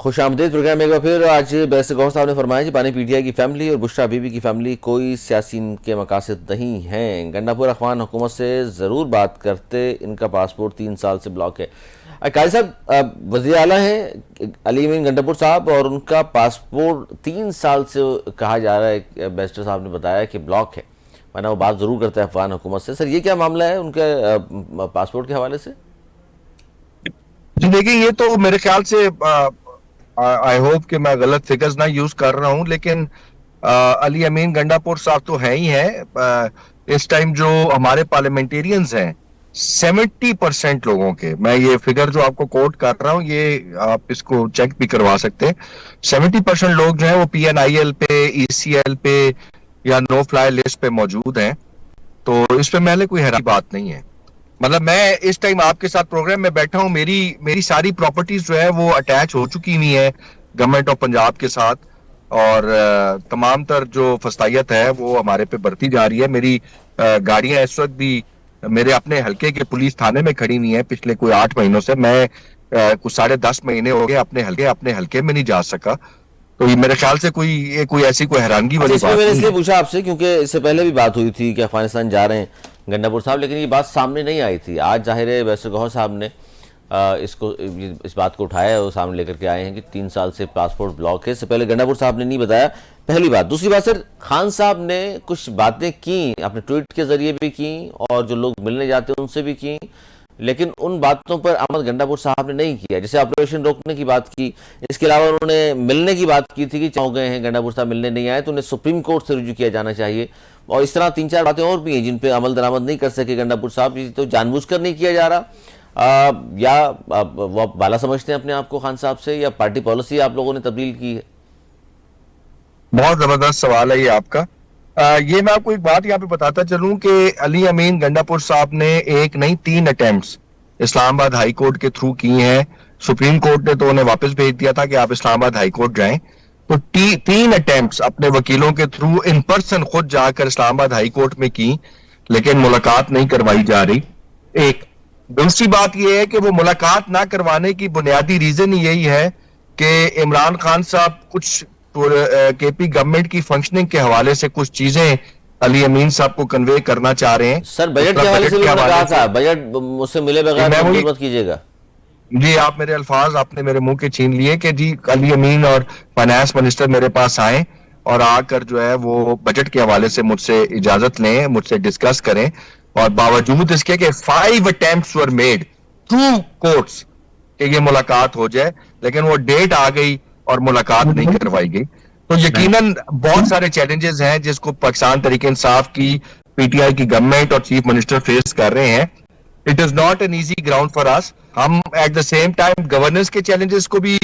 خوش آمدید پروگرام میں ایک بار پھر. آج بیرسٹر گوہر صاحب نے فرمایا کہ بانی پی ٹی آئی کی فیملی اور بشریٰ بی بی کی فیملی کوئی سیاسی ان کے مقاصد نہیں ہیں. گنڈا پور اخوان حکومت سے ضرور بات کرتے, ان کا پاسپورٹ 3 سال سے بلاک ہے. قاضی صاحب, وزیر اعلیٰ ہیں علی امین گنڈا پور صاحب, اور ان کا پاسپورٹ 3 سال سے کہا جا رہا ہے, بیرسٹر صاحب نے بتایا کہ بلاک ہے, ورنہ وہ بات ضرور کرتا ہے افغان حکومت سے. سر یہ کیا معاملہ ہے ان کے پاسپورٹ کے حوالے سے؟ جی دیکھیں, یہ تو میرے خیال سے آئی ہوپ کہ میں غلط فگرز نہ یوز کر رہا ہوں, لیکن علی امین گنڈا پور صاحب تو ہیں ہی ہیں. اس ٹائم جو ہمارے پارلیمنٹیرینز ہیں 70% لوگوں کے, میں یہ فگر جو آپ کو کوٹ کر رہا ہوں یہ آپ اس کو چیک بھی کروا سکتے ہیں, 70% لوگ جو ہیں وہ پی این آئی ایل پہ, ای سی ایل پہ یا نو فلائی لسٹ پہ موجود ہیں. تو اس پہ میں کوئی حیران بات نہیں ہے. مطلب میں اس ٹائم آپ کے ساتھ پروگرام میں بیٹھا ہوں, میری ساری پراپرٹیز جو ہے وہ اٹیچ ہو چکی ہوئی ہیں گورنمنٹ آف پنجاب کے ساتھ, اور تمام تر جو فسطائیت ہے وہ ہمارے پہ برتی جا رہی ہے. میری گاڑیاں اس وقت بھی میرے اپنے حلقے کے پولیس تھانے میں کھڑی ہوئی ہیں پچھلے کوئی 8 مہینوں سے. میں کچھ 10.5 مہینے ہو گئے اپنے حلقے میں نہیں جا سکا. تو یہ میرے خیال سے کوئی ایسی کوئی حیرانگی والی اس میں بات میں نے اس نہیں لیے ہے. پوچھا آپ سے کیونکہ اس سے پہلے بھی بات ہوئی تھی کہ افغانستان جا رہے ہیں گنڈا پور صاحب, لیکن یہ بات سامنے نہیں آئی تھی. آج ظاہر ہے بیرسٹر گوہر صاحب نے اس بات کو اٹھایا ہے, وہ سامنے لے کر کے آئے ہیں کہ 3 سال سے پاسپورٹ بلاک ہے. اس سے پہلے گنڈا پور صاحب نے نہیں بتایا, پہلی بات. دوسری بات سر, خان صاحب نے کچھ باتیں کیں, اپنے ٹویٹ کے ذریعے بھی کیں اور جو لوگ ملنے جاتے ہیں ان سے بھی کیں, لیکن ان باتوں پر عمل گنڈا پور صاحب نے نہیں کیا. جیسے آپریشن روکنے کی بات کی, اس کے علاوہ انہوں نے ملنے کی بات کی تھی کہ چونک گئے ہیں گنڈا پور صاحب ملنے نہیں آئے تو انہیں سپریم کورٹ سے رجوع کیا جانا چاہیے, اور اس طرح 3-4 باتیں اور بھی ہیں جن پہ عمل درآمد نہیں کر سکے گنڈا پور صاحب. تو جان بوجھ کر نہیں کیا جا رہا, یا وہ بالا سمجھتے ہیں اپنے آپ کو خان صاحب سے, یا پارٹی پالیسی آپ لوگوں نے تبدیل کی ہے؟ بہت زبردست سوال ہے یہ آپ کا. یہ میں آپ کو ایک بات یہاں پہ بتاتا چلوں کہ علی امین گنڈا پور صاحب نے 1 نہیں 3 اٹیمپٹس اسلام آباد ہائی کورٹ کے تھرو کی ہیں. سپریم کورٹ نے تو انہیں واپس بھیج دیا تھا کہ آپ اسلام آباد ہائی کورٹ جائیں. تو 3 اٹیمپٹس اپنے وکیلوں کے تھرو ان پرسن خود جا کر اسلام آباد ہائی کورٹ میں کی, لیکن ملاقات نہیں کروائی جا رہی. ایک دوسری بات یہ ہے کہ وہ ملاقات نہ کروانے کی بنیادی ریزن یہی ہے کہ عمران خان صاحب کچھ کے پی گورنمنٹ کی فنکشننگ کے حوالے سے کچھ چیزیں علی امین صاحب کو کنوے کرنا چاہ رہے ہیں. سر بجٹ کے حوالے سے بھی انہوں نے کہا تھا, بجٹ مجھ سے ملے بغیر منظور مت کیجیے گا. جی آپ میرے الفاظ آپ نے میرے منہ کے چھین لیے کہ جی علی امین اور فائنانس منسٹر میرے پاس آئیں اور آ کر جو ہے وہ بجٹ کے حوالے سے مجھ سے اجازت لیں, مجھ سے ڈسکس کریں, اور باوجود اس کے کہ 5 attempts were made through courts کہ یہ ملاقات ہو جائے, لیکن وہ ڈیٹ آ گئی اور ملاقات نہیں کروائی گئی. تو یقیناً بہت سارے چیلنجز ہیں جس کو پاکستان تحریک انصاف کی, پی ٹی آئی کی گورنمنٹ اور چیف منسٹر فیس کر رہے ہیں. It is not an easy ground for us. ہم at the same time governance کے چیلنجز کو بھی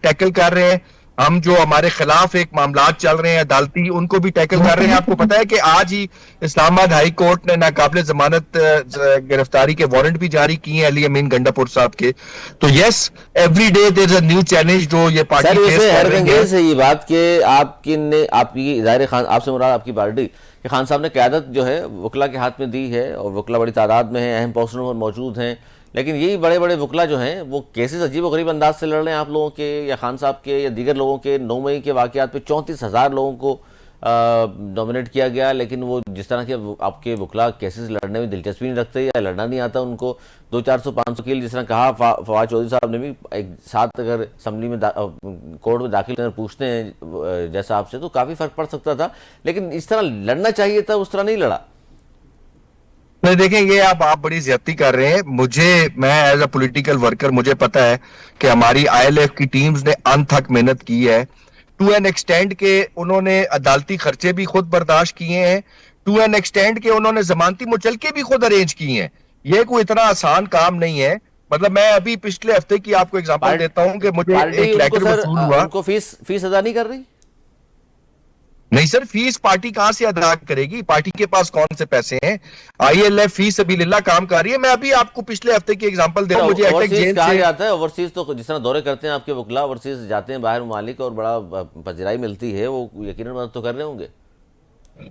ٹیکل کر رہے ہیں. ہم جو ہمارے خلاف ایک معاملات چل رہے ہیں عدالتی, ان کو بھی ٹیکل کر رہے ہیں. آپ کو پتا ہے کہ آج ہی اسلام آباد ہائی کورٹ نے ناقابل ضمانت گرفتاری کے وارنٹ بھی جاری کیے ہیں علی امین گنڈا پور صاحب کے. تو yes, every day there is a new challenge جو یہ پارٹی فیس کر رہی ہے. حیرت ہے یہ بات کہ آپ کی ظاہر خان, آپ سے مراد آپ کی پارٹی, کہ خان صاحب نے قیادت جو ہے وکلا کے ہاتھ میں دی ہے, اور وکلا بڑی تعداد میں ہیں, اہم پوسٹوں پر موجود ہیں, لیکن یہی بڑے بڑے وکلا جو ہیں وہ کیسز عجیب و غریب انداز سے لڑ رہے ہیں آپ لوگوں کے یا خان صاحب کے یا دیگر لوگوں کے. 9 مئی کے واقعات پہ 34,000 لوگوں کو نومینیٹ کیا گیا, لیکن وہ جس طرح کے آپ کے وکلا کیسز لڑنے میں دلچسپی نہیں رکھتے یا لڑنا نہیں آتا ان کو, 200-400-500 کیل جس طرح کہا فواد چودھری صاحب نے بھی, ایک ساتھ اگر اسمبلی میں کورٹ میں داخل کر پوچھتے ہیں جیسا آپ سے تو کافی فرق پڑ سکتا تھا, لیکن اس طرح لڑنا چاہیے تھا, اس طرح نہیں لڑا. نہیں دیکھیں, یہ آپ بڑی زیادتی کر رہے ہیں. میں ایز اے پولیٹیکل ورکر مجھے پتا ہے کہ ہماری آئی ایل ایف کی ٹیمز نے انتھک محنت کی ہے, ٹو این ایکسٹینڈ کہ انہوں نے عدالتی خرچے بھی خود برداشت کیے ہیں, ٹو این ایکسٹینڈ کہ انہوں نے ضمانتی مچلکے بھی خود ارینج کیے ہیں. یہ کوئی اتنا آسان کام نہیں ہے. مطلب میں ابھی پچھلے ہفتے کی آپ کو ایگزامپل دیتا ہوں کہ مجھے ایک لیٹر وصول ہوا. ان کو فیس ادا نہیں کر رہی؟ نہیں سر, فیس پارٹی کہاں سے ادا کرے گی؟ پارٹی کے پاس کون سے پیسے ہیں؟ آئی ایل ایف فی سبیل اللہ کام کر رہی ہے. میں ابھی آپ کو پچھلے ہفتے کی ایگزامپل دے رہا ہوں. مجھے اٹک جیل کہا سے جاتا ہے اوورسیز, تو جس طرح دورے کرتے ہیں آپ کے وکلا, اوورسیز جاتے ہیں باہر ممالک اور بڑا پذیرائی ملتی ہے, وہ یقیناً مدد تو کر رہے ہوں گے.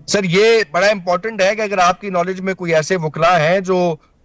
سر یہ بڑا امپورٹنٹ ہے کہ اگر آپ کی نالج میں کوئی ایسے وکلا ہیں جو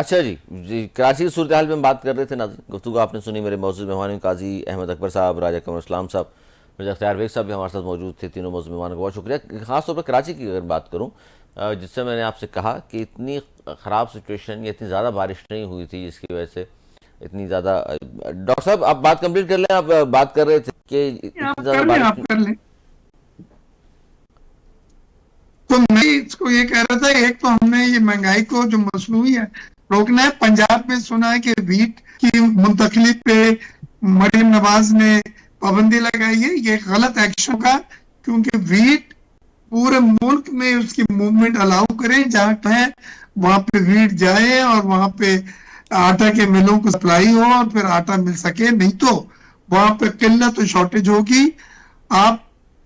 اچھا جی کراچی کی صورتحال میں ہم بات کر رہے تھے ناظرین. گفتگو آپ نے سنی. میرے معزز مہمان قاضی احمد اکبر صاحب, راجہ قمر اسلام صاحب, مرزا اختیار بیگ صاحب بھی ہمارے ساتھ موجود تھے. تینوں معزز مہمانوں کا بہت شکریہ. خاص طور پر کراچی کی اگر بات کروں, جس سے میں نے آپ سے کہا کہ اتنی خراب سچویشن یا اتنی زیادہ بارش نہیں ہوئی تھی جس کی وجہ سے اتنی زیادہ. ڈاکٹر صاحب آپ بات کمپلیٹ کر لیں. آپ بات کر رہے تھے کہ اتنی زیادہ بارش. آپ کر لیں. تو میں اس کو یہ کہہ رہا تھا, ایک تو ہم نے یہ مہنگائی کو جو مصنوعی ہے روکنا ہے. پنجاب میں سنا ہے کہ ویٹ کی منتقلی پہ مریم نواز نے پابندی لگائی ہے. یہ غلط ایکشن کا, کیونکہ ویٹ پورے ملک میں اس کی موومنٹ الاؤ کریں. جہاں ہے وہاں پہ ویٹ جائے اور وہاں پہ آٹا کے ملوں کو سپلائی ہو اور پھر آٹا مل سکے. نہیں تو وہاں پہ قلت و شارٹیج ہوگی. آپ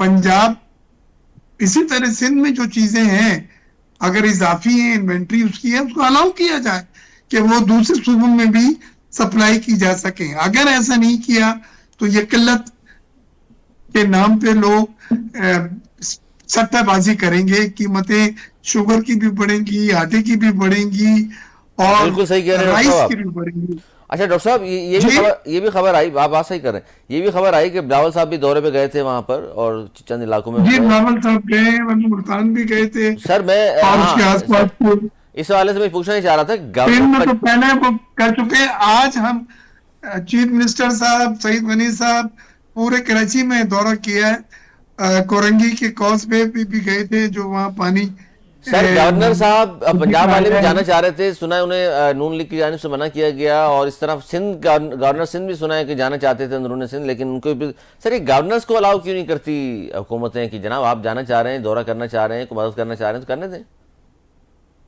پنجاب, اسی طرح سندھ میں جو چیزیں ہیں اگر اضافی ہیں, انوینٹری اس کی ہے, اس کو الاؤ کیا جائے کہ وہ دوسرے صوبوں میں بھی سپلائی کی جا سکیں. اگر ایسا نہیں کیا تو یہ قلت کے نام پہ لوگ سٹہ بازی کریں گے. قیمتیں شوگر کی بھی بڑھیں گی, آٹے کی بھی بڑھیں گی, اور بالکل صحیح کہہ رہے ہیں ڈاکٹر رائس صاحب کی بھی بڑھیں گی. اچھا ڈاکٹر صاحب یہ بھی خبر آئی, آپ بات صحیح کر رہے ہیں, یہ بھی خبر آئی کہ بلاول صاحب بھی دورے پہ گئے تھے وہاں پر اور چند علاقوں میں جی بلاول صاحب گئے, ملتان بھی گئے تھے سر. میں اور اس کے آس پاس اس حوالے سے میں پوچھنا ہی چاہ رہا تھا دن میں تو پہلے وہ کر چکے. آج ہم چیف منسٹر صاحب سعید غنی صاحب پورے کراچی میں دورہ کیا ہے. کورنگی کے کوس وے پہ بھی گئے تھے جو وہاں پانی. سر گورنر صاحب پنجاب والے بھی جانا چاہ رہے تھے, سنا ہے انہیں نون لیگ کی جانب سے منع کیا گیا, اور اس طرح سندھ گورنر سندھ بھی سنا ہے کہ جانا چاہتے تھے اندرون سندھ, لیکن ان کو بھی. سر یہ گورنرز کو الاؤ کیوں نہیں کرتی حکومتیں کہ جناب آپ جانا چاہ رہے ہیں, دورہ کرنا چاہ رہے ہیں, کو مدد کرنا چاہ رہے ہیں تو کرنے دیں.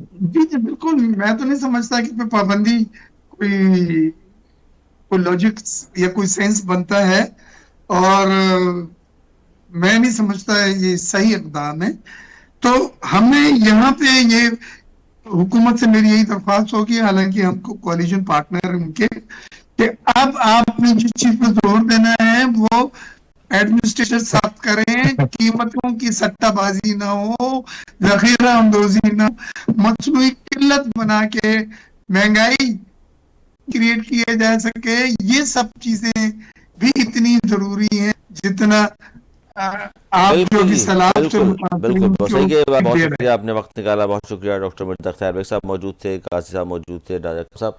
جی جی بالکل. میں تو نہیں سمجھتا کہ پابندی کوئی لاجک یا کوئی سینس بنتا ہے, اور میں نہیں سمجھتا ہے یہ صحیح اقدام ہے. تو ہمیں یہاں پہ یہ حکومت سے میری یہی درخواست ہوگی, حالانکہ ہم کو کوalition پارٹنر ان کے, کہ اب آپ نے جس چیز پہ زور دینا ہے وہ ایڈمنسٹریشن سخت کریں, قیمتوں کی سٹہ بازی نہ ہو, ذخیرہ اندوزی نہ, مصنوعی قلت بنا کے مہنگائی کریٹ کیا جا سکے. یہ سب چیزیں بھی اتنی ضروری ہیں جتنا آپ جو بھی سلام سے بالکل بہت صحیح کہ بہت شکریہ, آپ نے وقت نکالا, بہت شکریہ. ڈاکٹر مرزا اختیار بیگ صاحب موجود تھے, قاضی صاحب موجود تھے, راجہ صاحب,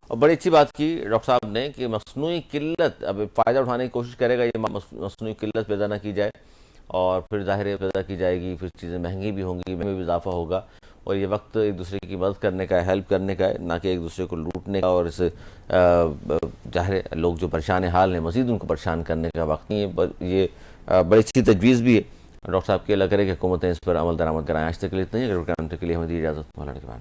اور بڑی اچھی بات کی ڈاکٹر صاحب نے کہ مصنوعی قلت, اب فائدہ اٹھانے کی کوشش کرے گا, یہ مصنوعی قلت پیدا نہ کی جائے, اور پھر ظاہر پیدا کی جائے گی, پھر چیزیں مہنگی بھی ہوں گی, میں بھی اضافہ ہوگا, اور یہ وقت ایک دوسرے کی مدد کرنے کا ہے, ہیلپ کرنے کا ہے, نہ کہ ایک دوسرے کو لوٹنے کا, اور اس ظاہر لوگ جو پریشان حال ہیں مزید ان کو پریشان کرنے کا وقت نہیں ہے. یہ بڑی اچھی تجویز بھی ہے ڈاکٹر صاحب کی, اللہ کرے کہ حکومتیں اس پر عمل درآمد کرائیں. آج تک کے لیے اتنا ہی. اگر پروگرام کے لیے ہمیں دی اجازت, مولانا کے بعد.